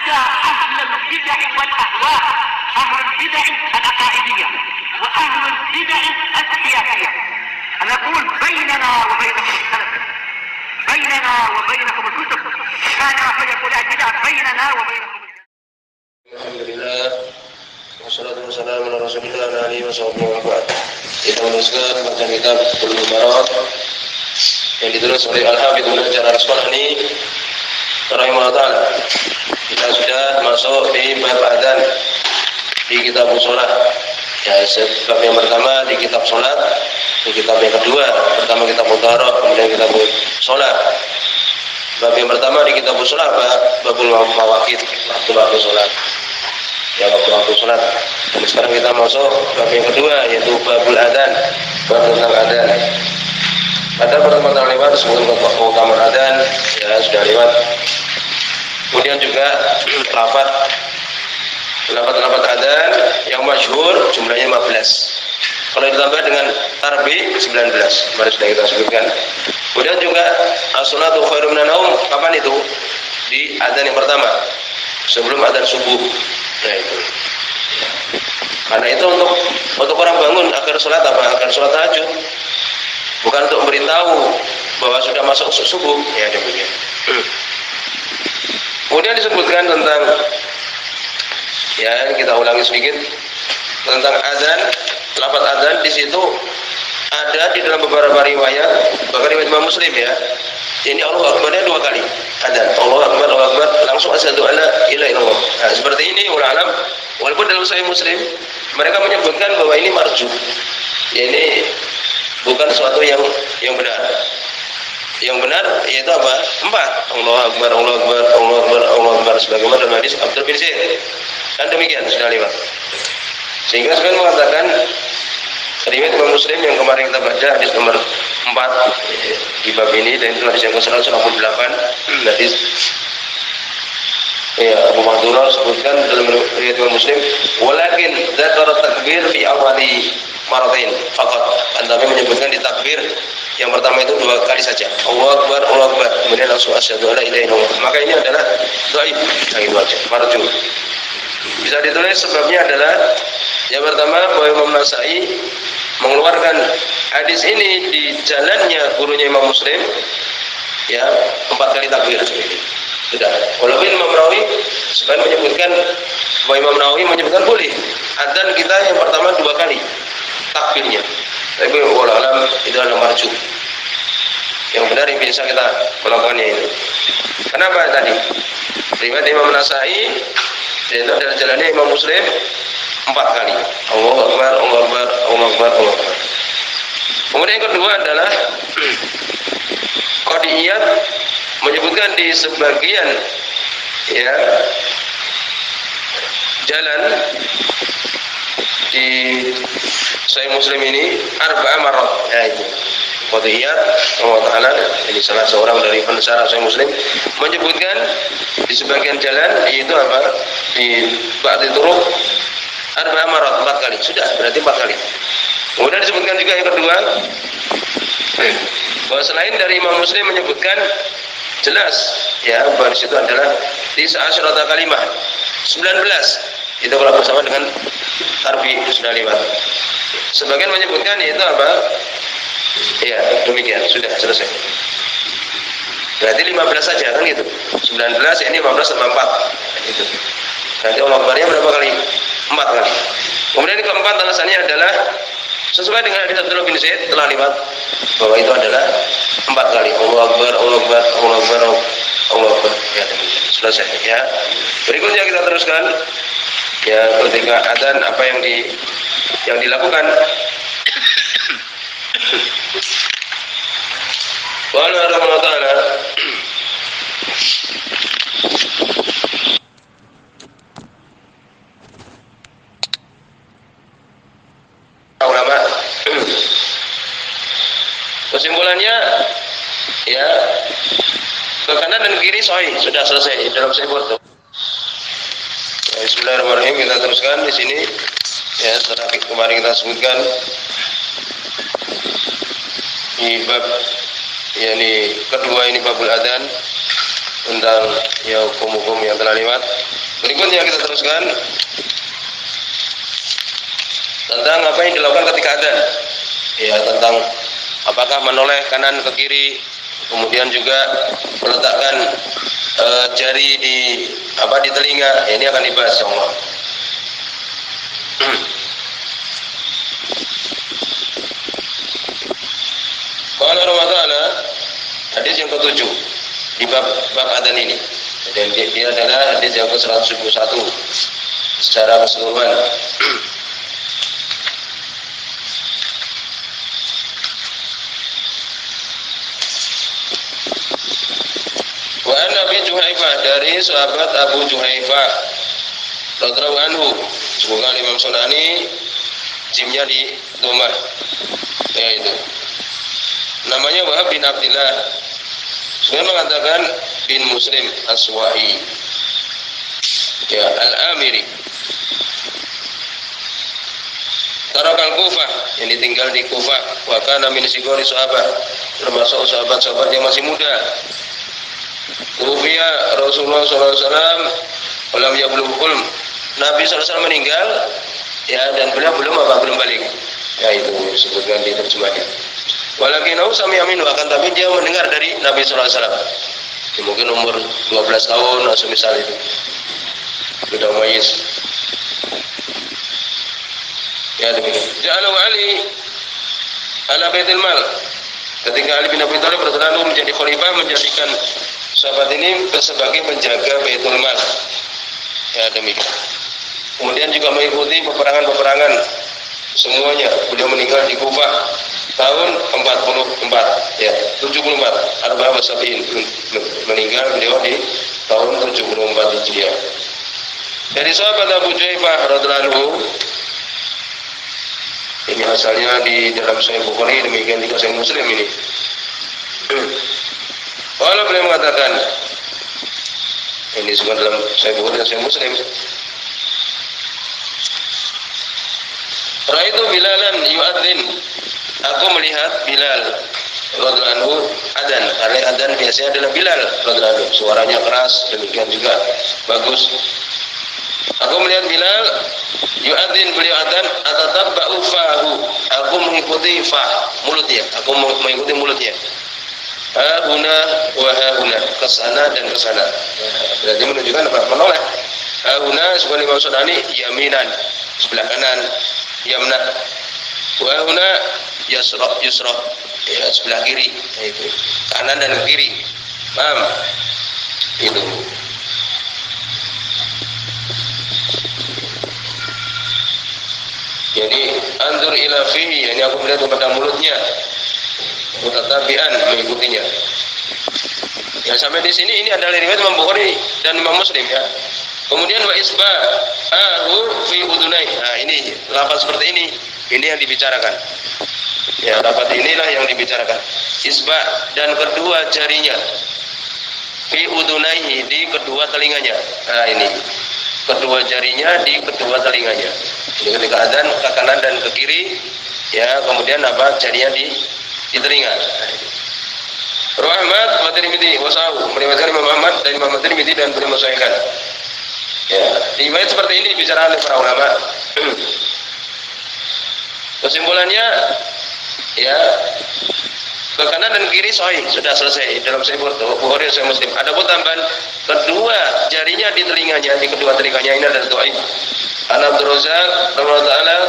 عدا أهل البدع والأهواء، أهل البدع العقائدية وأهل البدع السياسية. أنا أقول بيننا وبينكم السلف، بيننا وبينكم الكتب، كان فيقول البدع بيننا وبينكم. الحمد لله wassalatu wassalamu ala rasulillah wa alihi washabbihi wa ba'd. Kita meneruskan bacaan kitab Bulughul Maram yang ditulis oleh Al-Hafidz Ibnu Hajar Al-Asqalani rahimahullah ta'ala. Kita sudah masuk di bab adzan di kitab shalah. Ya, bab yang pertama di kitab salat, di kitab yang kedua, pertama kitab mutahharah, kemudian kitab salat. Bab yang pertama di kitab salat babul mawaqit, waktu salat. Ya, waktu salat. Dan sekarang kita masuk bab yang kedua, yaitu babul adzan, bab tentang adzan. Pada pertemuan lewat sebelum keutamaan adzan, ya sudah lewat. Kemudian juga lafaz adzan yang masyhur jumlahnya 15. Kalau ditambah dengan tarbi 19, mari sudah kita sebutkan. Kemudian juga as-salatu khairum minan naum, kapan itu? Di adzan yang pertama, sebelum adzan subuh. Nah itu. Karena itu untuk orang bangun agar sholat apa? Agar sholat tahajud. Bukan untuk memberitahu bahwa sudah masuk subuh. Ya demikian. Kemudian disebutkan tentang, ya kita ulangi sedikit tentang adzan. Lafaz adzan di situ ada di dalam beberapa riwayat, bahkan riwayat Imam Muslim ya. Ini Allahu Akbarnya 2 kali. Adzan, Allahu Akbar, Allahu Akbar, langsung asyhadu alla ilaha illallah. Nah, seperti ini ulama alam, walaupun dalam Sahih Muslim mereka menyebutkan bahwa ini marju. Ya, ini bukan suatu yang benar. Yang benar yaitu apa? 4. Allahu Akbar, Allahu Akbar, Allahu Akbar, Allahu Akbar, sebagaimana dalam hadis Abdul bin Zaid. Dan demikian sudah lewat. Sehingga sekarang mengatakan riwayat Imam Muslim yang kemarin kita baca hadis nomor 4 di bab ini, dan itu hadis yang ke-188, hadis ya Abu Mahdura sebutkan dalam riwayat Imam Muslim, walakin dzakara takbir fi awali maratain faqat, Anda menyebutkan di takbir yang pertama itu 2 kali saja, Allahu Akbar, Allahu Akbar, kemudian langsung asyhadu alla ilaha illallah. Maka ini adalah dhaif, yang itu aja, marju. Bisa ditulis sebabnya adalah yang pertama bahwa Imam Nasai mengeluarkan hadis ini di jalannya gurunya Imam Muslim, ya 4 kali takbir. Sudah. Walaupun Imam Nawawi sebenarnya menyebutkan, bahwa Imam Nawawi menyebutkan boleh adzan kita yang pertama 2 kali takbirnya. Tapi wallahu alam itu adalah marju. Yang benar yang bisa kita melakukannya ini. Kenapa tadi? Riwayat Imam Nasai itu adalah jalannya Imam Muslim 4 kali. Allahu Akbar, Allahu Akbar, Allahu Akbar, Allahu Akbar. Kemudian yang kedua adalah Qadiyat menyebutkan di sebagian ya jalan di Sahih Muslim ini 4 marat. Ya itu. Qadiyat Allah Ta'ala, ini salah seorang dari pensyarah Sahih Muslim, menyebutkan di sebagian jalan, yaitu apa? Di ba'di turuq 4 marat, 4 kali. Sudah, berarti 4 kali. Kemudian disebutkan juga yang kedua, bahwa selain dari Imam Muslim menyebutkan jelas ya bahwa di situ adalah di asyrata kalimah 19. Itu kalau bersama dengan tarbi sudah lewat. Sebagian menyebutkan itu apa? Ya, demikian, sudah selesai. Berarti 15 saja kan gitu. 19 ini 15 tambah 4. Itu. Nanti Allah Akbarnya berapa kali? 4 kali. Kemudian yang keempat alasannya adalah sesuai dengan hadis Abdullah bin Zaid telah lewat bahwa itu adalah 4 kali. Allahu Akbar, Allahu Akbar, Allahu Akbar, Allahu Akbar. Ya, demikian. Selesai ya. Berikutnya kita teruskan ya ketika adzan apa yang dilakukan. Wala rahmatana. Ulama kesimpulannya ya ke kanan dan kiri sahih, sudah selesai dalam sahih Bukhari. Ya, bismillahirrahmanirrahim, kita teruskan di sini ya setelah kemarin kita sebutkan di bab yakni kedua ini babul adzan tentang ya hukum-hukum yang telah lewat. Berikutnya kita teruskan tentang apa yang dilakukan ketika adzan. Ya, tentang apakah menoleh kanan ke kiri, kemudian juga meletakkan jari di telinga. Ya, ini akan dibahas insyaallah. Qala Ramadan, hadis yang ke-7 di bab adzan ini. Dan dia adalah hadis yang ke-171 secara keseluruhan. Wa an Abi Juhaifah, dari sahabat Abu Juhaifah radhiyallahu anhu, semoga Imam Sunani jimnya di domah, ya itu namanya Wahab bin Abdillah, sudah mengatakan bin Muslim Aswa'i, ya Al-Amiri, tarakal Kufah, yang ditinggal di Kufah, wa kana min sigori sahabat, termasuk sahabat-sahabat yang masih muda. Tufiya Rasulullah SAW walam yablugh hulm, Nabi SAW meninggal, ya, dan beliau belum balik. Ya, itu disebutkan di terjemahnya. Walakinau sami'a minhu, akan tapi dia mendengar dari Nabi SAW. Ya, mungkin umur 12 tahun atau misal itu. Sudah mayis. Ya, demikian. Ja'alahu Ali ala Baitul Mal. Ketika Ali bin Abi Thalib radhiyallahu anhu menjadi khalifah, menjadikan sahabat ini sebagai penjaga Baitul Mal. Ya, demikian. Kemudian juga mengikuti peperangan-peperangan semuanya. Beliau meninggal di Kufah tahun 44, ya, 74. Arba'ah wa sab'in. Meninggal beliau di tahun 74 Hijriah. Dari sahabat Abu Juhaifah radhiyallahu anhu, ini asalnya di dalam Sahih Bukhari, demikian juga Sahih Muslim ini. Kalau beliau mengatakan, ini semua dalam Sahih Bukhari dan Sahih Muslim. Ra'aitu Bilalan yu'adzin, aku melihat Bilal radhiyallahu anhu adzan. Karena adzan biasanya adalah Bilal radhiyallahu anhu, suaranya keras, demikian juga bagus. Aku melihat Bilal yu'adzin, beliau adzan, atatabba'u fahu, aku mengikuti mulutnya, aku mengikuti mulutnya. Huna wa huna, kesana dan kesana. Berarti menunjukkan apa? Menoleh. Huna sebagai Imam Sunani yaminan, sebelah kanan, yamna. Wa huna yusra, ya, sebelah kiri. Itu kanan dan kiri. Paham? Itu. Jadi anzur ila fihi, ini aku melihat kepada mulutnya. Mutatabi'an, mengikutinya. Ya, sampai di sini ini adalah riwayat Imam Bukhari dan Imam Muslim, ya. Kemudian wa isba'ahu fi udunai. Nah, ini lafaz seperti ini yang dibicarakan. Ya, lafaz inilah yang dibicarakan. Isba' dan kedua jarinya fi udunaihi, di kedua telinganya. Nah, ini kedua jarinya di kedua telinganya. Ini ketika adzan ke kanan dan ke kiri, ya, kemudian jarinya di telinga. Ahmad wa Tirmidzi wa Sahu, meriwayatkan Imam Ahmad dan Imam Tirmidzi dan beliau mensahihkan. Ya, riwayat seperti ini bicara oleh para ulama. Kesimpulannya, ya, ke kanan dan kiri sahih, sudah selesai dalam Sahih Bukhari dan Sahih Muslim. Adapun tambahan kedua jarinya di telinganya, di kedua telinganya, ini adalah dhaif. An Abdul Razzaq rahimahullah,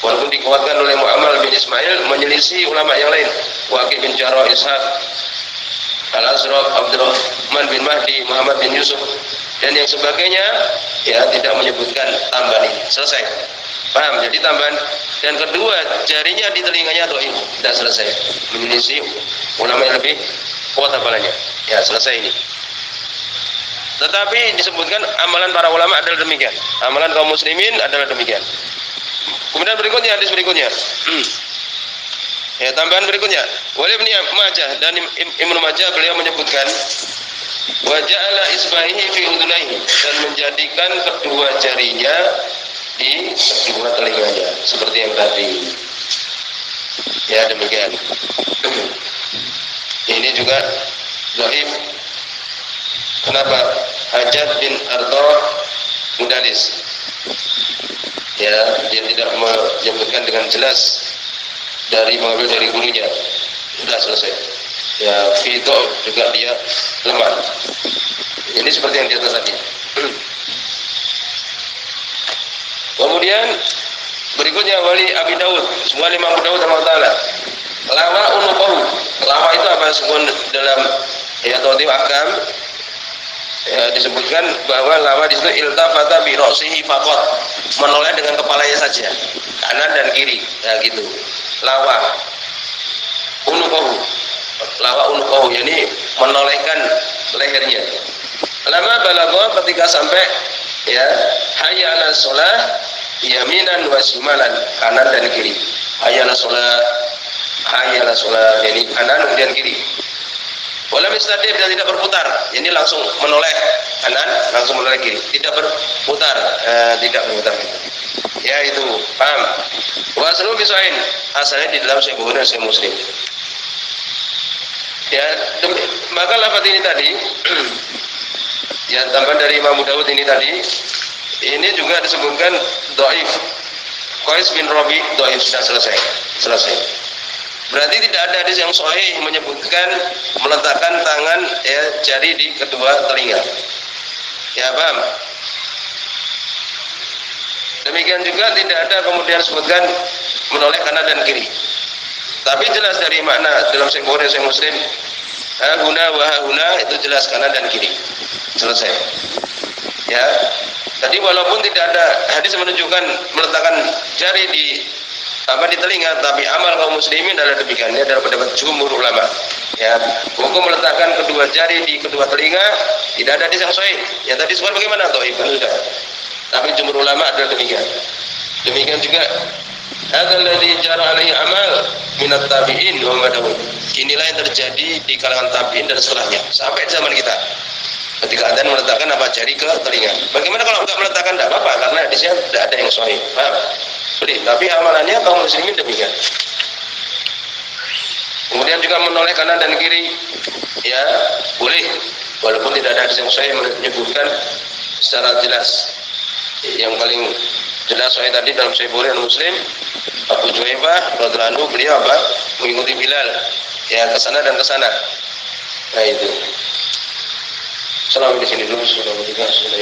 walaupun dikuatkan oleh Muhammad bin Ismail, menyelisih ulama yang lain. Waqi bin Jarrah, Ishaq Al-Asraf, Abdurrahman bin Mahdi, Muhammad bin Yusuf dan yang sebagainya, ya, tidak menyebutkan tambahan ini. Selesai. Paham? Jadi tambahan dan kedua jarinya di telinganya dhaif, tidak selesai. Menyelisih ulama yang lebih kuat hafalannya. Ya, selesai ini. Tetapi disebutkan amalan para ulama adalah demikian. Amalan kaum muslimin adalah demikian. Kemudian berikutnya, hadis berikutnya. Ya, tambahan berikutnya. Wali Ibnu Majah dan Ibnu Majah, beliau menyebutkan wa ja'ala isbahihi fi udunaihi, dan menjadikan kedua jarinya di kedua telinganya seperti yang tadi. Ya, demikian. Ini juga dhaif. Kenapa? Hajat bin Arta hadis. Ya, dia tidak menyebutkan dengan jelas mengambil dari gurunya. Sudah selesai. Ya, Fito juga dia lemah. Ini seperti yang di atas tadi. Kemudian berikutnya wali Abi Daud, semua Imam Abu Daud Taala. Lawa unuqahu. Lawa itu apa? Sebut dalam Tawdih Ahkam disebutkan bahwa lawa di situ iltafata bi ra'sihi faqat, menoleh dengan kepalanya saja, kanan dan kiri. Ya gitu. Lawa unuqahu. Lawa unuqahu, yakni menolehkan lehernya. Lama balagha, ketika sampai ya hayya 'alas shalah yaminan wa shimalan, kanan dan kiri. Hayya 'alas shalah, yakni kanan kemudian kiri. Wala mistadib, dan tidak berputar. Ini langsung menoleh kanan, langsung menoleh kiri. Tidak berputar, Ya itu, paham? Wa aslu fi sahih, asalnya di dalam Sahih Bukhari dan Sahih Muslim. Ya, maka lafaz ini tadi ya tambahan dari Imam Abu Dawud ini tadi, ini juga disebutkan dhaif. Qais bin Rabi dhaif, sudah selesai. Berarti tidak ada hadis yang sahih menyebutkan meletakkan tangan jari di kedua telinga. Ya, paham? Demikian juga tidak ada kemudian sebutkan menoleh kanan dan kiri. Tapi jelas dari makna dalam Sahih Bukhari dan Sahih Muslim, huna wa huna, itu jelas kanan dan kiri. Selesai. Ya. Tadi walaupun tidak ada hadis menunjukkan meletakkan jari di telinga, tapi amal kaum muslimin adalah demikian. Ini adalah pendapat jumhur ulama. Ya, hukum meletakkan kedua jari di kedua telinga tidak ada hadis yang sahih. Ya tadi sebut bagaimana dhaif? Sudah. Tapi jumhur ulama adalah demikian. Demikian juga hadzal ladzi jara alaihi amal minat tabi'in wa madawun. Inilah yang terjadi di kalangan tabi'in dan setelahnya sampai zaman kita. Ketika adzan meletakkan jari ke telinga. Bagaimana kalau enggak meletakkan? Tidak apa-apa, karena hadisnya tidak ada yang sahih. Paham? Boleh, tapi amalannya kaum muslimin demikian. Kemudian juga menoleh kanan dan kiri, ya boleh, walaupun tidak ada hadis yang sahih menyebutkan secara jelas. Yang paling jelas sahih tadi dalam Sahih Bukhari dan Muslim, Abu Juhaifah radhiyallahu anhu, beliau mengikuti Bilal, ya ke sana dan ke sana. Nah itu. Salam di sini dulu, sudah bertiga, sudah